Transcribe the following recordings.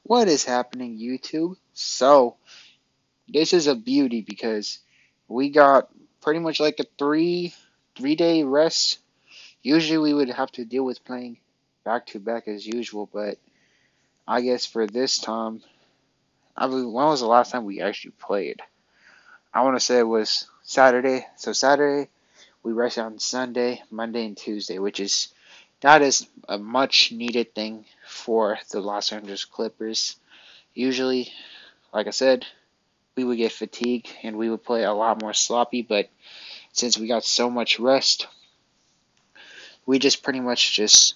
What is happening, YouTube? So, this is a beauty because we got pretty much like a three day rest. Usually we would have to deal with playing back to back as usual, but I guess for this time, I believe when was the last time we actually played? I want to say it was Saturday. So Saturday we rested on Sunday, Monday, and Tuesday, which is that is a much needed thing for the Los Angeles Clippers. Usually, like I said, we would get fatigued and we would play a lot more sloppy. But since we got so much rest, we just pretty much just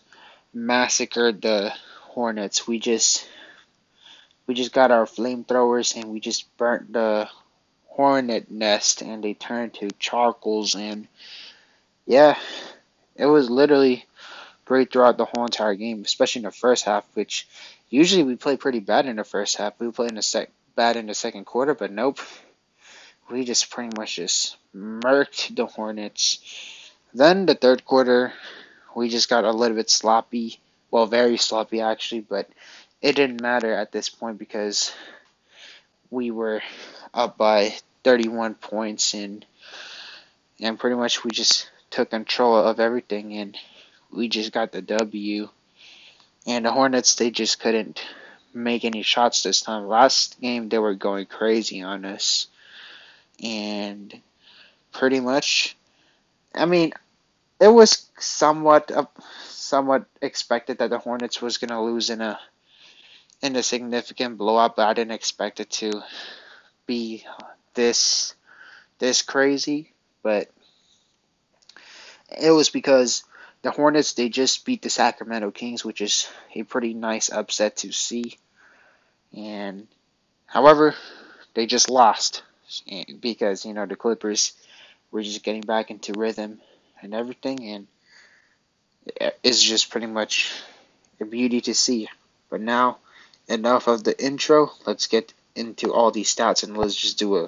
massacred the Hornets. We just got our flamethrowers and we just burnt the hornet nest and they turned to charcoals and yeah, it was literally great throughout the whole entire game, especially in the first half, which usually we play pretty bad in the first half. We play in the bad in the second quarter, but nope. We just pretty much just murked the Hornets. Then the third quarter, we just got a little bit sloppy. Well, very sloppy actually, but it didn't matter at this point because we were up by 31 points and pretty much we just took control of everything and we just got the W. And the Hornets, they just couldn't make any shots this time. Last game, they were going crazy on us. And pretty much, I mean, it was somewhat expected that the Hornets was gonna lose in a significant blowout, but I didn't expect it to be this this crazy. But it was because the Hornets they just beat the Sacramento Kings, which is a pretty nice upset to see. And however, they just lost because the Clippers were just getting back into rhythm and everything, and it's just pretty much a beauty to see. But now, enough of the intro. Let's get into all these stats and let's just do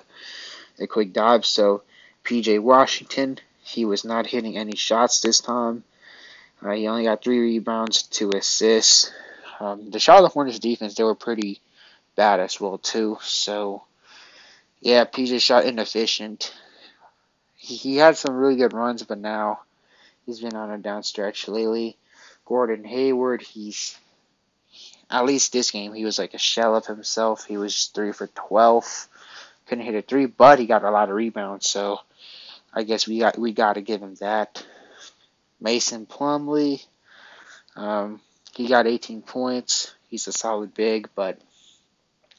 a quick dive. So, PJ Washington, he was not hitting any shots this time. He only got 3 rebounds, 2 assists. The Charlotte Hornets defense, they were pretty bad as well too. So yeah, PJ shot inefficient. He had some really good runs, but now he's been on a down stretch lately. Gordon Hayward, he's at least this game he was like a shell of himself. He was 3 for 12, couldn't hit a three, but he got a lot of rebounds. So I guess we got to give him that. Mason Plumlee, he got 18 points. He's a solid big, but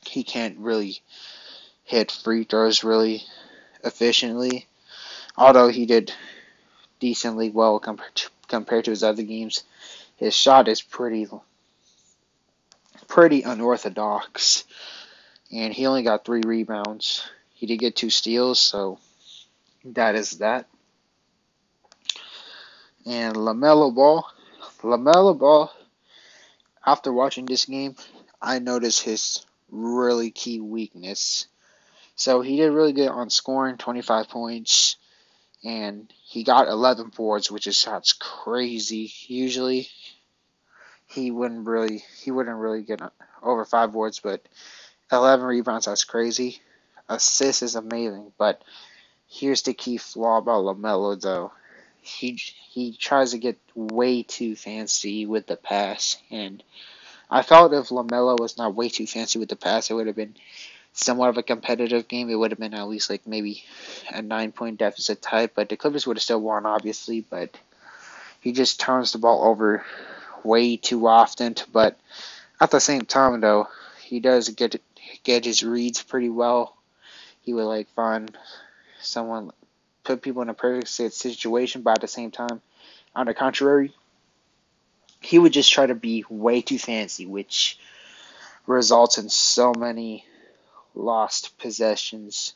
he can't really hit free throws really efficiently. Although he did decently well compared to his other games, his shot is pretty unorthodox, and he only got 3 rebounds. He did get 2 steals, so that is that. And LaMelo Ball. After watching this game, I noticed his really key weakness. So he did really good on scoring, 25 points, and he got 11 boards, which is that's crazy. Usually he wouldn't really get over 5 boards, but 11 rebounds, that's crazy. Assists is amazing, but here's the key flaw about LaMelo though. He tries to get way too fancy with the pass, and I felt if LaMelo was not way too fancy with the pass, it would have been somewhat of a competitive game. It would have been at least like maybe a 9 point deficit type, but the Clippers would have still won, obviously. But he just turns the ball over way too often. But at the same time, though, he does get his reads pretty well. He would like find someone, put people in a perfect situation, but at the same time, on the contrary, he would just try to be way too fancy, which results in so many lost possessions.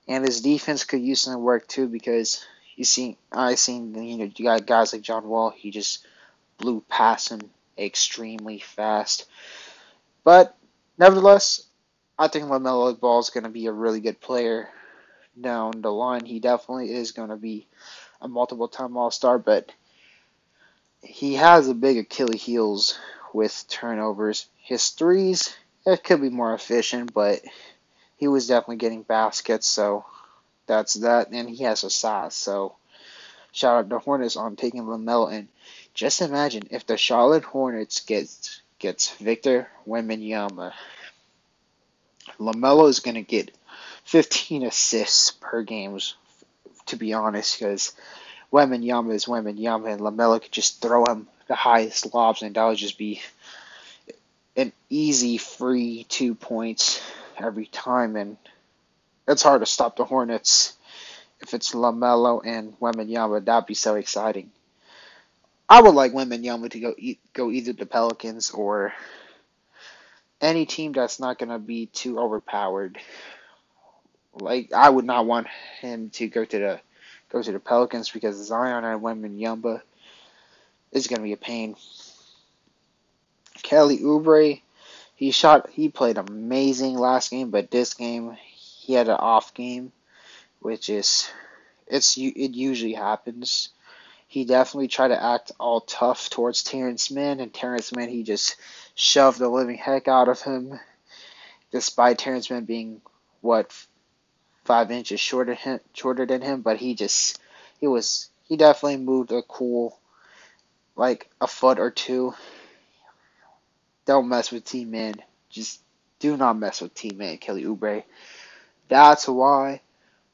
And his defense could use some work too because I seen you got guys like John Wall, he just blew past him extremely fast. But nevertheless, I think LaMelo Ball is going to be a really good player down the line. He definitely is going to be a multiple-time All-Star, but he has a big Achilles heels, with turnovers. His threes, it could be more efficient, but he was definitely getting baskets, so that's that. And he has a size, so shout out to Hornets on taking LaMelo. And just imagine if the Charlotte Hornets gets Victor Wembanyama, LaMelo is gonna get 15 assists per game. To be honest, because Wembanyama is Wembanyama, and LaMelo could just throw him the highest lobs, and that would just be an easy free 2 points every time. And it's hard to stop the Hornets if it's LaMelo and Wembanyama. That'd be so exciting. I would like Wembanyama to go either the Pelicans or any team that's not gonna be too overpowered. Like I would not want him to go to the Pelicans because Zion and Wembanyama is gonna be a pain. Kelly Oubre, he played amazing last game, but this game he had an off game, which is it usually happens. He definitely tried to act all tough towards Terrence Mann, and Terrence Mann he just shoved the living heck out of him, despite Terrence Mann being what 5 inches shorter than him, but he definitely moved a cool like a foot or two. Don't mess with T-Man. Just do not mess with T-Man, Kelly Oubre. That's why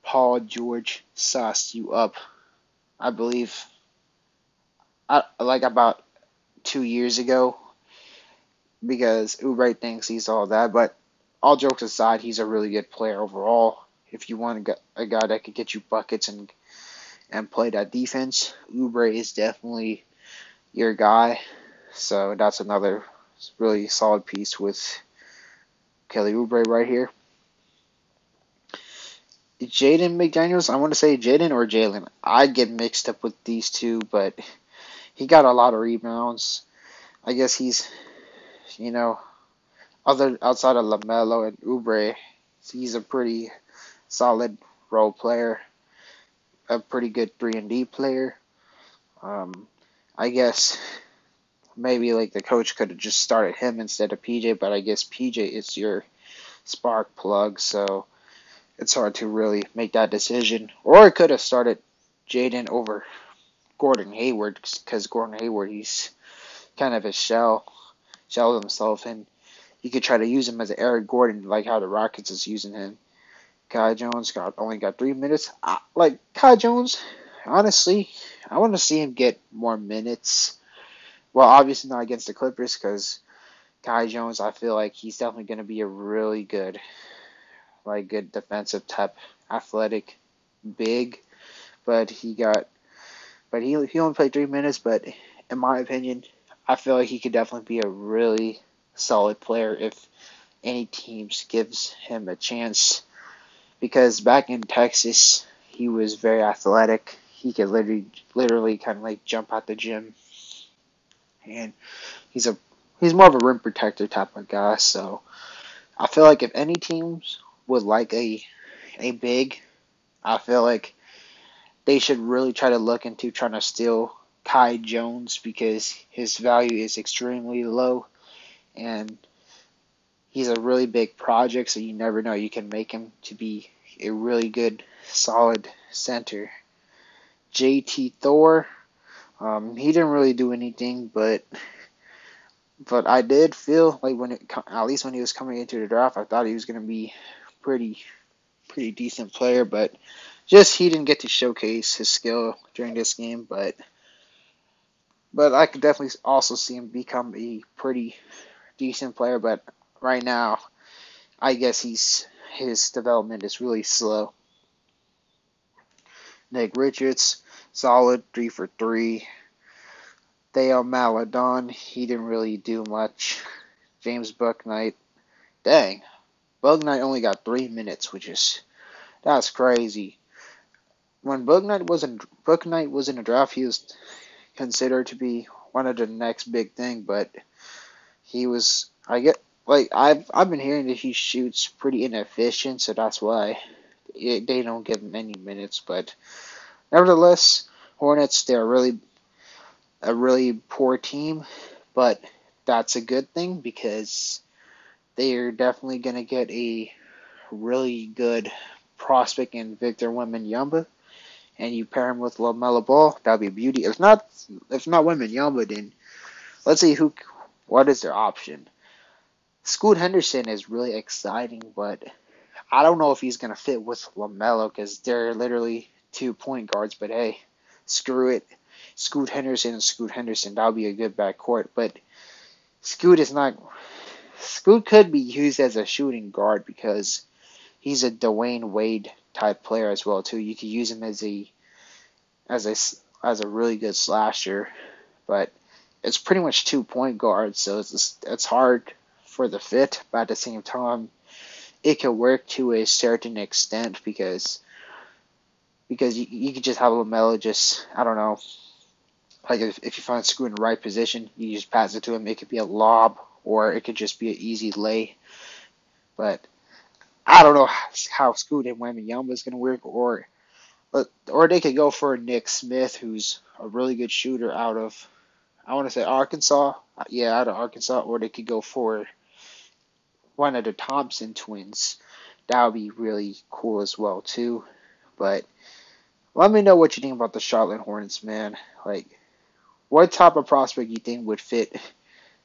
Paul George sauced you up. I believe, like about 2 years ago, because Oubre thinks he's all that. But all jokes aside, he's a really good player overall. If you want a guy that could get you buckets and play that defense, Oubre is definitely your guy. So that's another really solid piece with Kelly Oubre right here. Jaden McDaniels, I want to say Jaden or Jalen. I get mixed up with these two, but he got a lot of rebounds. I guess he's, you know, other outside of LaMelo and Oubre, he's a pretty solid role player, a pretty good 3-and-D player. I guess maybe like the coach could have just started him instead of PJ, but I guess PJ is your spark plug, so it's hard to really make that decision. Or it could have started Jaden over Gordon Hayward, because Gordon Hayward, he's kind of a shell himself, and you could try to use him as an Eric Gordon, like how the Rockets is using him. Kai Jones only got 3 minutes. Like Kai Jones, honestly, I want to see him get more minutes. Well, obviously not against the Clippers, because Kai Jones, I feel like he's definitely going to be a really good defensive type, athletic, big. But he only played 3 minutes. But in my opinion, I feel like he could definitely be a really solid player if any teams gives him a chance. Because back in Texas, he was very athletic. He could literally kind of like jump out the gym, and he's more of a rim protector type of guy. So I feel like if any teams would like a big, I feel like they should really try to look into trying to steal Kai Jones, because his value is extremely low, and he's a really big project, so you never know. You can make him to be a really good, solid center. JT Thor, he didn't really do anything, but I did feel like at least when he was coming into the draft, I thought he was going to be pretty decent player, but just he didn't get to showcase his skill during this game. But I could definitely also see him become a pretty decent player. But right now, I guess his development is really slow. Nick Richards, solid 3 for 3. Theo Maladon, he didn't really do much. James Bouknight, dang, Bouknight only got 3 minutes, that's crazy. When Bouknight was in the draft, he was considered to be one of the next big thing, but he was, I've been hearing that he shoots pretty inefficient, so that's why they don't give him any minutes. But nevertheless, Hornets, they're a really poor team, but that's a good thing because they're definitely going to get a really good prospect in Victor Wembanyama, and you pair him with LaMelo Ball, that'd be a beauty. If not Wembanyama, then let's see what is their option. Scoot Henderson is really exciting, but I don't know if he's going to fit with LaMelo because they're literally 2 point guards. But hey, screw it. Scoot Henderson and Scoot Henderson, that'll be a good backcourt. But Scoot is not. Scoot could be used as a shooting guard because he's a Dwayne Wade type player as well too. You could use him as a really good slasher, but it's pretty much 2 point guards, so it's hard for the fit. But at the same time, it can work to a certain extent because you could just have LaMelo just, I don't know, like if you find Scoot in the right position, you just pass it to him. It could be a lob or it could just be an easy lay. But I don't know how Scoot and Wembanyama is going to work, or they could go for Nick Smith, who's a really good shooter out of, I want to say Arkansas. Yeah, out of Arkansas. Or they could go for one of the Thompson twins. That would be really cool as well too. But let me know what you think about the Charlotte Hornets, man. Like, what type of prospect you think would fit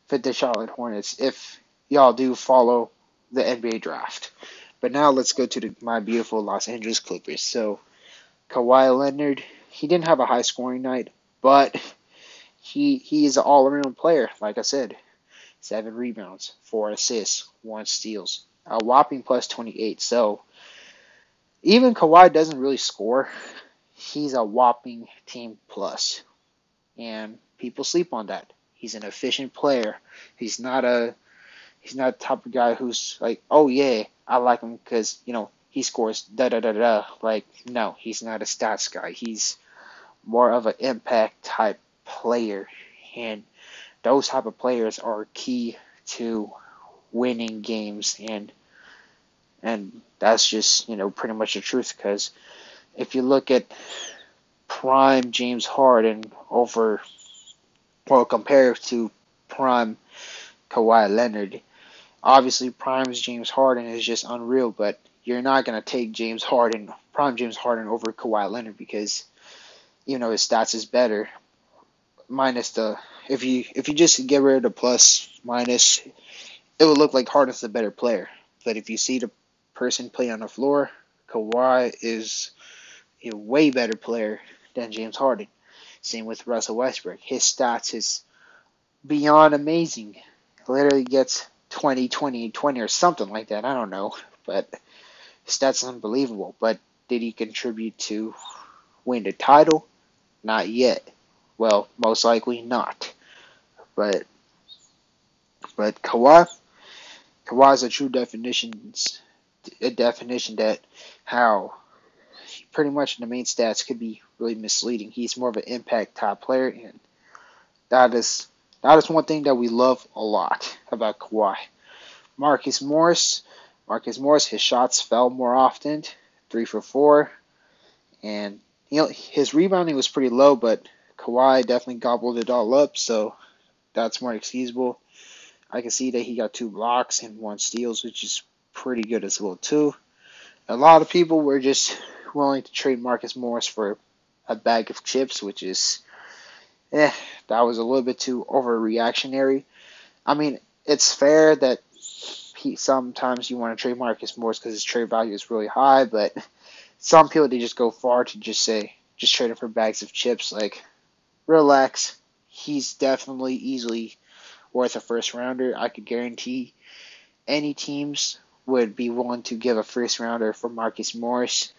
the Charlotte Hornets if y'all do follow the NBA draft. But now let's go to my beautiful Los Angeles Clippers. So Kawhi Leonard, he didn't have a high scoring night, but he is an all around player. Like I said, 7 rebounds, 4 assists, 1 steals, a whopping plus 28. So even Kawhi doesn't really score. He's a whopping team plus, and people sleep on that. He's an efficient player. He's not the type of guy who's like, oh yeah, I like him because he scores da da da da. Like, no, he's not a stats guy. He's more of an impact type player, and those type of players are key to winning games, and that's just pretty much the truth. Because if you look at prime James Harden compared to prime Kawhi Leonard, obviously prime James Harden is just unreal, but you're not gonna take prime James Harden over Kawhi Leonard because his stats is better. Minus if you just get rid of the plus minus, it would look like Harden's the better player. But if you see the person play on the floor, Kawhi is a way better player than James Harden. Same with Russell Westbrook. His stats is beyond amazing. Literally gets 20, 20, 20 or something like that. I don't know. But his stats is unbelievable. But did he contribute to win the title? Not yet. Well, most likely not. But Kawhi's a true definition that how pretty much the main stats could be really misleading. He's more of an impact type player, and that is one thing that we love a lot about Kawhi. Marcus Morris, his shots fell more often, 3 for 4, and his rebounding was pretty low, but Kawhi definitely gobbled it all up, so that's more excusable. I can see that he got 2 blocks and 1 steals, which is pretty good as well too. A lot of people were just willing to trade Marcus Morris for a bag of chips, which is, that was a little bit too overreactionary. I mean, it's fair that sometimes you want to trade Marcus Morris because his trade value is really high, but some people, they just go far to just trade him for bags of chips. Like, relax. He's definitely easily worth a first rounder. I could guarantee any teams would be willing to give a first rounder for Marcus Morris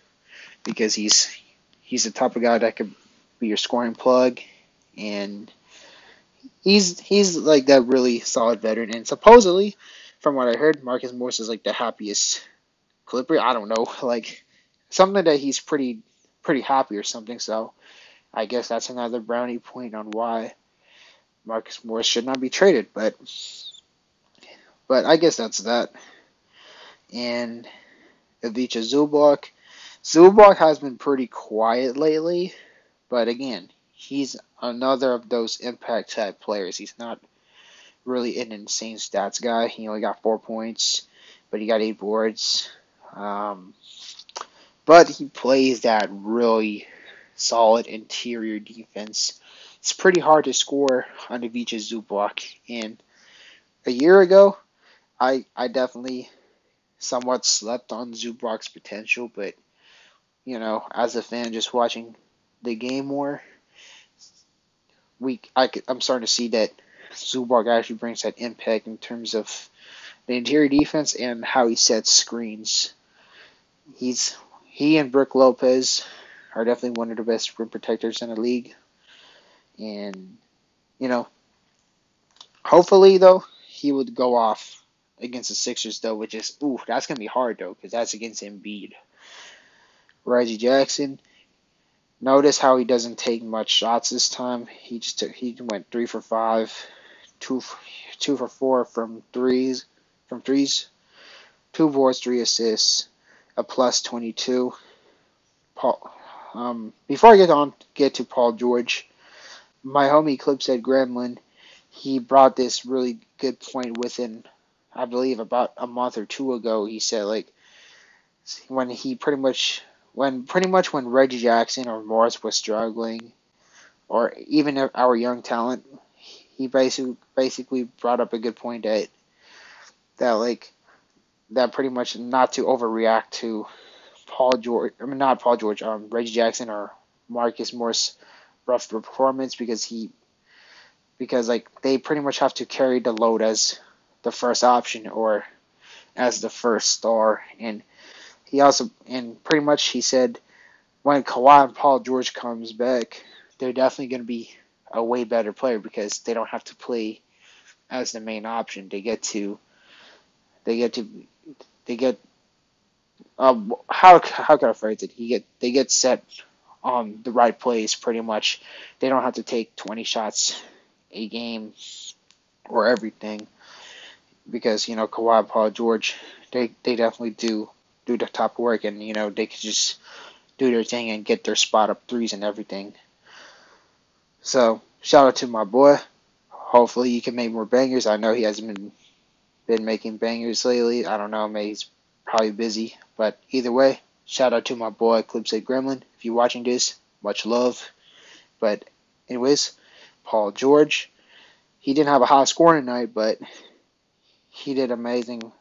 because he's the type of guy that could be your scoring plug, and he's like that really solid veteran. And supposedly, from what I heard, Marcus Morris is like the happiest Clipper. I don't know, like something that he's pretty happy or something. So I guess that's another brownie point on why Marcus Morris should not be traded. But I guess that's that. And Ivica Zubac has been pretty quiet lately, but again, he's another of those impact type players. He's not really an insane stats guy. He only got 4 points, but he got 8 boards. Um, but he plays that really solid interior defense. It's pretty hard to score on Ivica Zubac. And a year ago, I definitely somewhat slept on Zubac's potential, but as a fan just watching the game more, I'm starting to see that Zubac actually brings that impact in terms of the interior defense and how he sets screens. He and Brook Lopez are definitely one of the best rim protectors in the league. And, you know, hopefully, though, he would go off against the Sixers, though, which is, that's going to be hard, though, because that's against Embiid. Reggie Jackson, notice how he doesn't take much shots this time. He went 3 for 5, 2 for 4 from threes, 2 boards, 3 assists, a plus 22. Before I get to Paul George, my homie Clipset Gremlin, he brought this really good point within, I believe, about a month or two ago. He said like when Reggie Jackson or Morris was struggling, or even our young talent, he basically brought up a good point that pretty much not to overreact to Paul George. I mean, not Paul George. Reggie Jackson or Marcus Morris rough performance because like they pretty much have to carry the load as the first option or as the first star. And pretty much he said when Kawhi and Paul George comes back, they're definitely going to be a way better player because they don't have to play as the main option. They get how can I phrase it? They get set on the right plays pretty much. They don't have to take 20 shots a game or everything because Kawhi and Paul George they definitely do the top work, and they could just do their thing and get their spot up threes and everything. So shout out to my boy. Hopefully he can make more bangers. I know he hasn't been making bangers lately. I don't know, maybe he's probably busy. But either way, shout out to my boy Clipside Gremlin. If you're watching this, much love. But anyways, Paul George, he didn't have a high score tonight, but he did amazing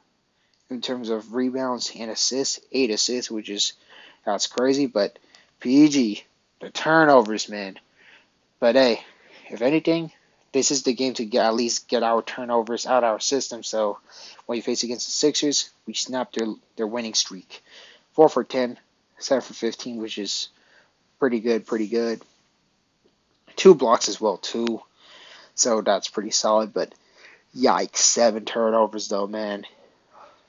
in terms of rebounds and assists. 8 assists, that's crazy. But PG, the turnovers, man. But hey, if anything, this is the game to at least get our turnovers out of our system. So when you face against the Sixers, we snapped their winning streak. 4 for 10, 7 for 15, which is pretty good. 2 blocks as well, too. So that's pretty solid. But yikes, 7 turnovers though, man.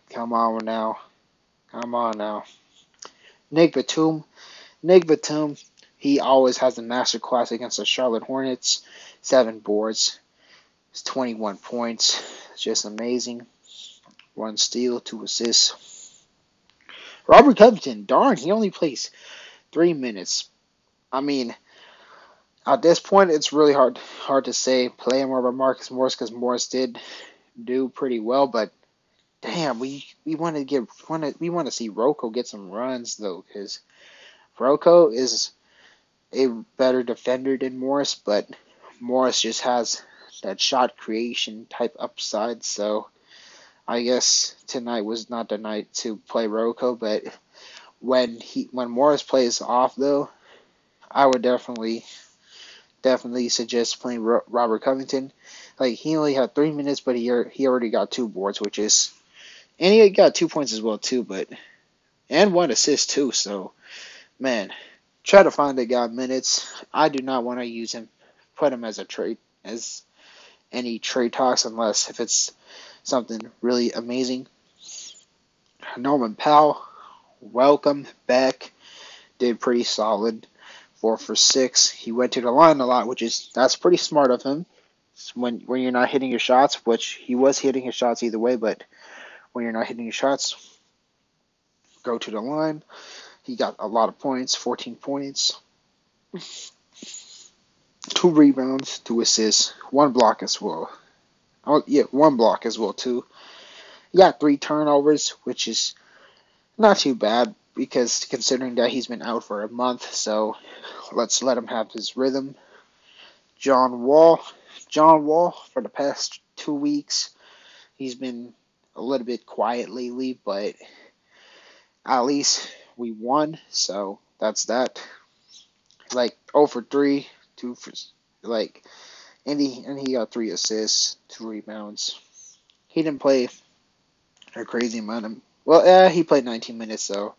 Come on now. Nick Batum, he always has a master class against the Charlotte Hornets. 7 boards, 21 points. It's just amazing. 1 steal, 2 assists. Robert Covington, darn, he only plays 3 minutes. I mean, at this point, it's really hard to say play him over Marcus Morris because Morris did do pretty well, but damn, we want to see Rocco get some runs though, because Rocco is a better defender than Morris, but Morris just has that shot creation type upside. So I guess tonight was not the night to play Rocco, but when Morris plays off though, I would definitely suggest playing Robert Covington. Like he only had 3 minutes, but he already got 2 boards, and he got 2 points as well too, and 1 assist too. So man, try to find the guy minutes. I do not want to put him as any trade talks unless if it's something really amazing. Norman Powell, welcome back. Did pretty solid. 4 for 6. He went to the line a lot, that's pretty smart of him. When you're not hitting your shots, which he was hitting his shots either way, but when you're not hitting your shots, go to the line. He got a lot of points, 14 points, 2 rebounds, 2 assists, 1 block as well. Oh yeah, one block as well too. He got 3 turnovers, which is not too bad because considering that he's been out for a month. So let's let him have his rhythm. John Wall, John Wall for the past 2 weeks, he's been a little bit quiet lately, but at least we won. So that's that. Like 0 for 3, 2 for like, and he got 3 assists, 2 rebounds. He didn't play a crazy amount of. Well, he played 19 minutes, so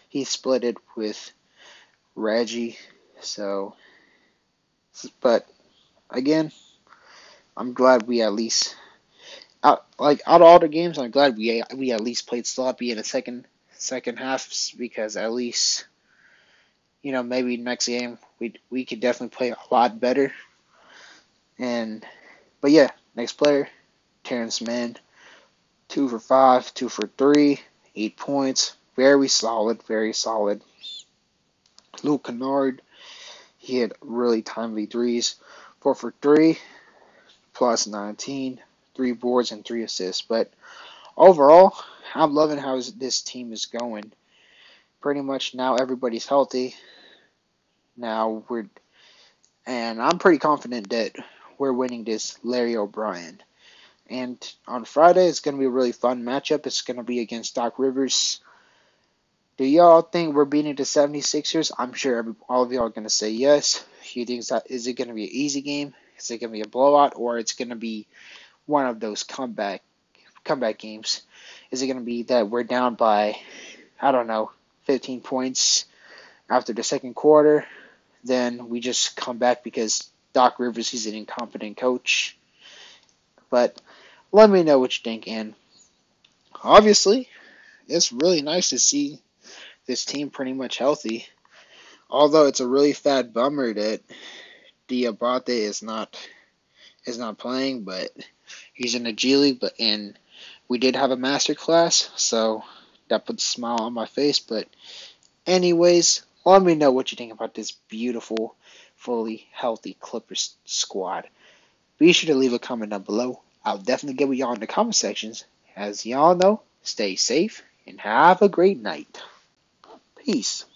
he split it with Reggie. So, but again, I'm glad we at least out of all the games, I'm glad we at least played sloppy in the second half because at least maybe next game we could definitely play a lot better. And but yeah, next player, Terrence Mann, 2 for 5, 2 for 3, 8 points, very solid, very solid. Luke Kennard, he had really timely threes, 4 for 3, plus 19, 3 boards and 3 assists. But overall, I'm loving how this team is going. Pretty much now everybody's healthy. Now and I'm pretty confident that we're winning this Larry O'Brien. And on Friday, it's going to be a really fun matchup. It's going to be against Doc Rivers. Do y'all think we're beating the 76ers? I'm sure all of y'all are going to say yes. You think is it going to be an easy game? Is it going to be a blowout? Or it's going to be one of those comeback games? Is it going to be that we're down by, I don't know, 15 points after the second quarter? Then we just come back because Doc Rivers, he's an incompetent coach. But let me know what you think. And obviously, it's really nice to see this team pretty much healthy. Although it's a really fat bummer that Diabate is not playing, but he's in the G League. And we did have a master class, so that puts a smile on my face. But anyways, let me know what you think about this beautiful, fully healthy Clippers squad. Be sure to leave a comment down below. I'll definitely get with y'all in the comment sections. As y'all know, stay safe and have a great night. Peace.